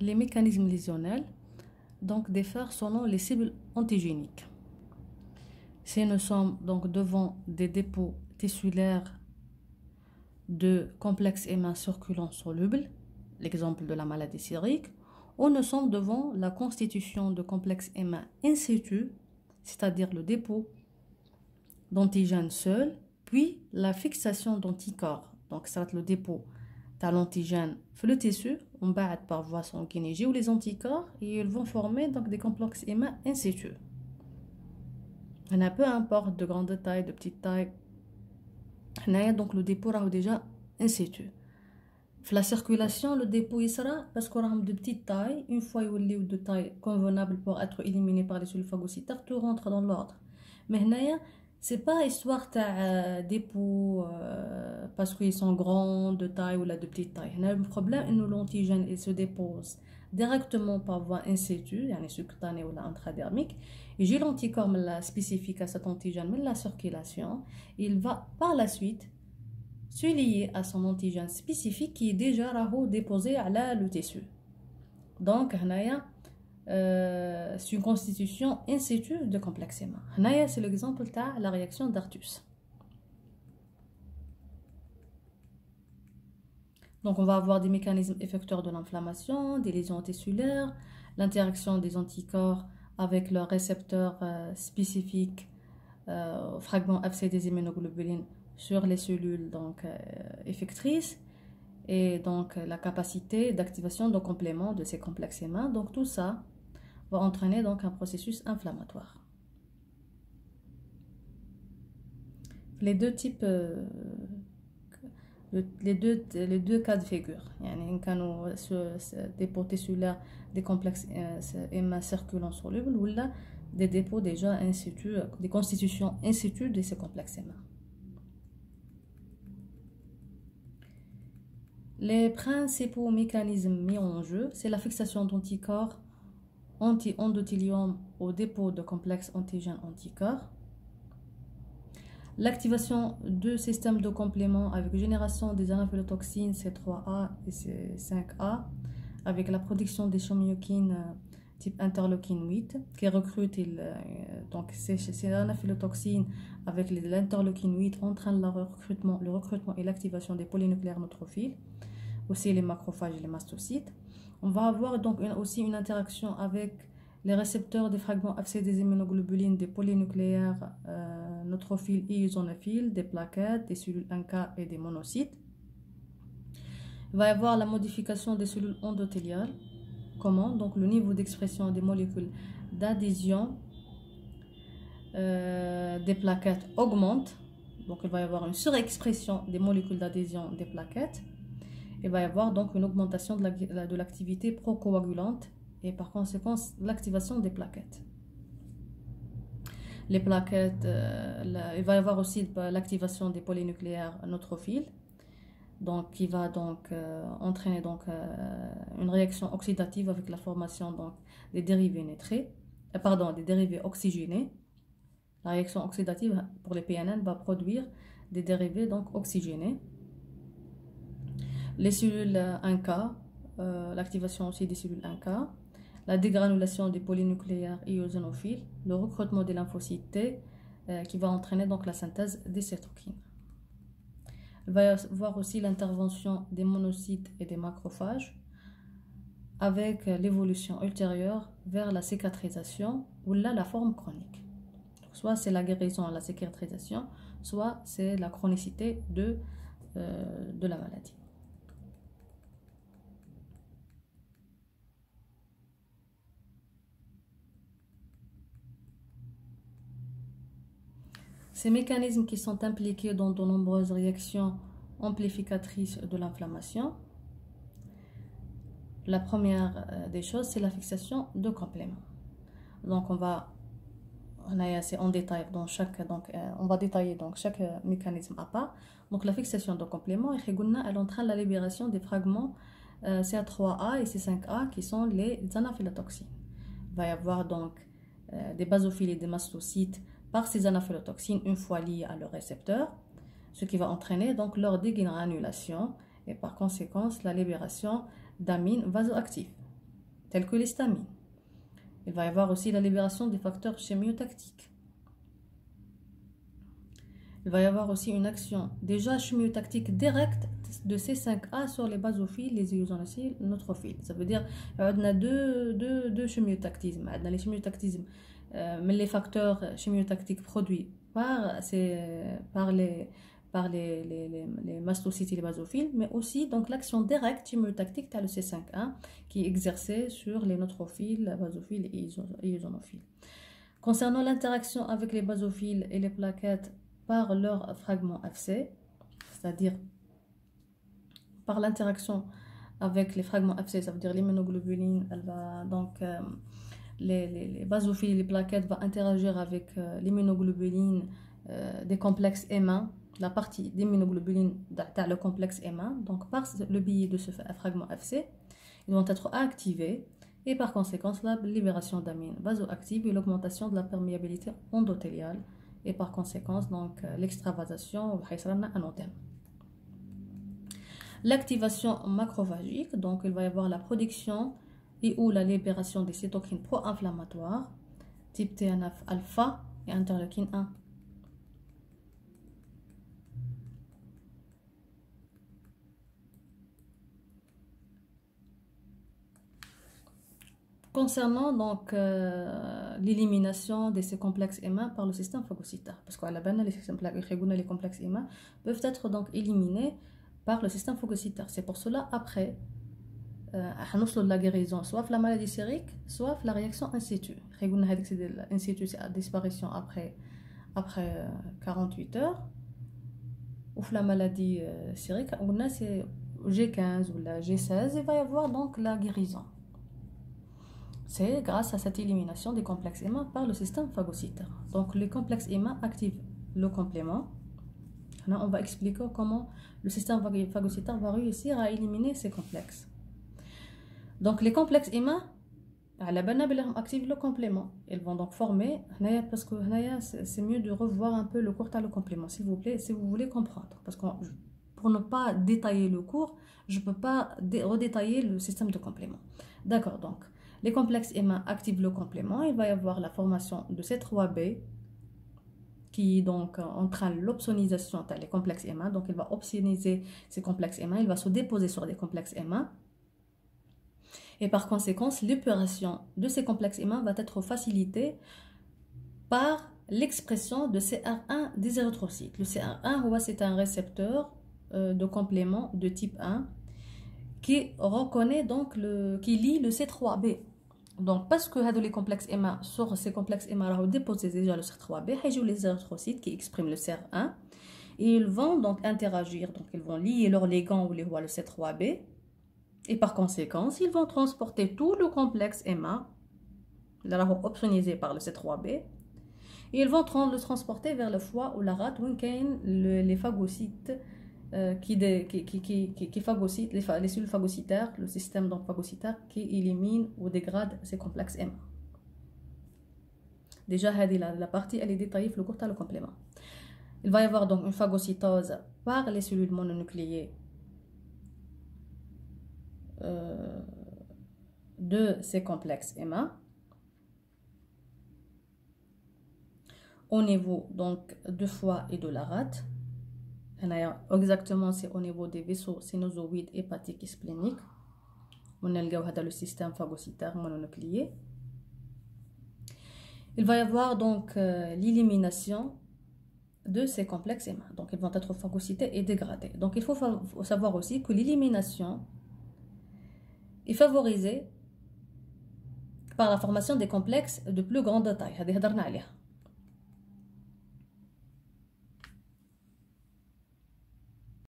les mécanismes lésionnels donc diffèrent selon les cibles antigéniques. Si nous sommes donc devant des dépôts tissulaires de complexes émins circulants solubles, l'exemple de la maladie cérique, ou nous sommes devant la constitution de complexes émins in situ, c'est-à-dire le dépôt d'antigènes seul, puis la fixation d'anticorps. Donc, ça va être le dépôt de l'antigène dans le tissu, on va par voie sanguine ou les anticorps, et ils vont former donc des complexes émins in situ. On a peu importe de grande taille, de petite taille, donc le dépôt est déjà in situ. La circulation, le dépôt il sera parce qu'on a de petite taille, une fois il est de taille convenable pour être éliminé par les cellules phagocytaires, tout rentre dans l'ordre. Mais c'est pas histoire de dépôt parce qu'ils sont grands de taille ou de petite taille. Le problème est que l'antigène il se dépose directement par voie in situ, yani subcutanée ou intradermique, et j'ai l'anticorps spécifique à cet antigène, mais la circulation, il va par la suite se lier à son antigène spécifique qui est déjà déposé à le tissu. Donc, c'est une constitution in situ de complexe émin. C'est l'exemple de la réaction d'Artus. Donc, on va avoir des mécanismes effecteurs de l'inflammation, des lésions tissulaires, l'interaction des anticorps avec leurs récepteurs spécifiques, fragments abcès des immunoglobulines sur les cellules donc, effectrices, et donc la capacité d'activation de complément de ces complexes émins. Donc, tout ça va entraîner donc un processus inflammatoire. Les deux types, les deux cas de figure, des dépôts tissulaires des complexes émins circulants solubles ou là des dépôts déjà in situ, des constitutions in situ de ces complexes émins. Les principaux mécanismes mis en jeu, c'est la fixation d'anticorps anti-endothélium au dépôt de complexes antigènes anticorps, l'activation de systèmes de complément avec génération des anaphylotoxines C3A et C5A, avec la production des chymiokines type interleukine 8 qui recrute donc ces anaphylotoxines avec l'interleukine 8 entraînent le recrutement et l'activation des polynucléaires neutrophiles, aussi les macrophages et les mastocytes. On va avoir donc aussi une interaction avec les récepteurs des fragments abcès des immunoglobulines, des polynucléaires neutrophiles et eosinophiles, des plaquettes, des cellules NK et des monocytes. Il va y avoir la modification des cellules endothéliales. Comment? Donc le niveau d'expression des molécules d'adhésion des plaquettes augmente. Donc il va y avoir une surexpression des molécules d'adhésion des plaquettes. Il va y avoir donc une augmentation de l'activité procoagulante et par conséquent l'activation des plaquettes. Les plaquettes, il va y avoir aussi l'activation des polynucléaires neutrophiles, donc qui va donc entraîner donc une réaction oxydative avec la formation donc des dérivés nitrés, des dérivés oxygénés. La réaction oxydative pour les PNN va produire des dérivés donc oxygénés. Les cellules NK, l'activation aussi des cellules NK, la dégranulation des polynucléaires eosinophiles, le recrutement des lymphocytes T qui va entraîner donc la synthèse des cytokines. Il va y avoir aussi l'intervention des monocytes et des macrophages avec l'évolution ultérieure vers la cicatrisation ou là la forme chronique. Soit c'est la guérison à la cicatrisation, soit c'est la chronicité de la maladie. Ces mécanismes qui sont impliqués dans de nombreuses réactions amplificatrices de l'inflammation. La première des choses, c'est la fixation de compléments. Donc on détaille dans on va détailler donc chaque mécanisme à part. Donc la fixation de compléments, elle entraîne la libération des fragments CA3A et C5A qui sont les anaphylotoxines. Il va y avoir donc des basophiles et des mastocytes par ces anaphylotoxines une fois liées à leur récepteur, ce qui va entraîner donc leur dégranulation et par conséquent la libération d'amines vasoactives. tels que l'histamine. Il va y avoir aussi la libération des facteurs chimiotactiques. Il va y avoir aussi une action déjà chimiotactique directe de C5A sur les basophiles, les éosinophiles, neurophiles. Ça veut dire qu'on a deux chimiotactismes. On a les chimiotactismes, mais les facteurs chimiotactiques produits par les mastocytes et les basophiles, mais aussi donc l'action directe chimiotactique de le C5A qui est exercée sur les neutrophiles, basophiles et éosinophiles. Concernant l'interaction avec les basophiles et les plaquettes par leur fragment FC, c'est-à-dire par l'interaction avec les fragments FC, ça veut dire l'immunoglobulines, elle va donc les basophiles et les plaquettes vont interagir avec l'immunoglobulines des complexes M1, la partie d'immunoglobulines dans le complexe M1, donc par le biais de ce fragment FC, ils vont être activés et par conséquent la libération d'amines vasoactives et l'augmentation de la perméabilité endothéliale et par conséquence donc l'extravasation à long terme. L'activation macrophagique, donc il va y avoir la production et ou la libération des cytokines pro-inflammatoires type TNF-alpha et interleukine 1. Concernant donc l'élimination de ces complexes M1 par le système phagocytaire, parce qu'à la base les complexes M1 peuvent être donc éliminés par le système phagocytaire. C'est pour cela après la guérison, soit la maladie sérique, soit la réaction in situ. In situ, c'est la disparition après 48 heures. Ou la maladie sérique, on a c'est G15 ou la G16, il va y avoir donc la guérison. C'est grâce à cette élimination des complexes M1 par le système phagocytaire. Donc les complexes M1 activent le complément. Là, on va expliquer comment le système phagocytaire va réussir à éliminer ces complexes. Donc les complexes M1 activent le complément. Ils vont donc former, parce que c'est mieux de revoir un peu le cours à le complément, s'il vous plaît, si vous voulez comprendre. Parce que pour ne pas détailler le cours, je ne peux pas redétailler le système de complément. D'accord, donc les complexes M1 activent le complément. Il va y avoir la formation de C3b qui donc entraîne l'opsonisation des complexes M1. Donc il va opsoniser ces complexes M1, il va se déposer sur des complexes M1. Et par conséquent, l'épuration de ces complexes M1 va être facilitée par l'expression de CR1 des érythrocytes. Le CR1, c'est un récepteur de complément de type 1 qui reconnaît donc qui lie le C3b. Donc parce que les complexes M1 sur ces complexes M1 déposent déjà le C3b, ils ont les érythrocytes qui expriment le CR1 et ils vont donc interagir, donc ils vont lier leur ligand ou le C3b et par conséquent ils vont transporter tout le complexe M1 opsonisé par le C3b et ils vont le transporter vers le foie ou la rate où les phagocytes qui phagocytent les cellules phagocytaires, le système donc phagocytaire qui élimine ou dégrade ces complexes M1. Déjà, la partie elle est détaillée le cours le complément. Il va y avoir donc une phagocytose par les cellules mononucléées de ces complexes M1 au niveau donc du foie et de la rate. Exactement, c'est au niveau des vaisseaux sinusoïdes hépatiques et spléniques. On a le système phagocytaire mononucléé. Il va y avoir donc l'élimination de ces complexes M1. Donc, ils vont être phagocytés et dégradés. Donc, il faut savoir aussi que l'élimination est favorisée par la formation des complexes de plus grande taille.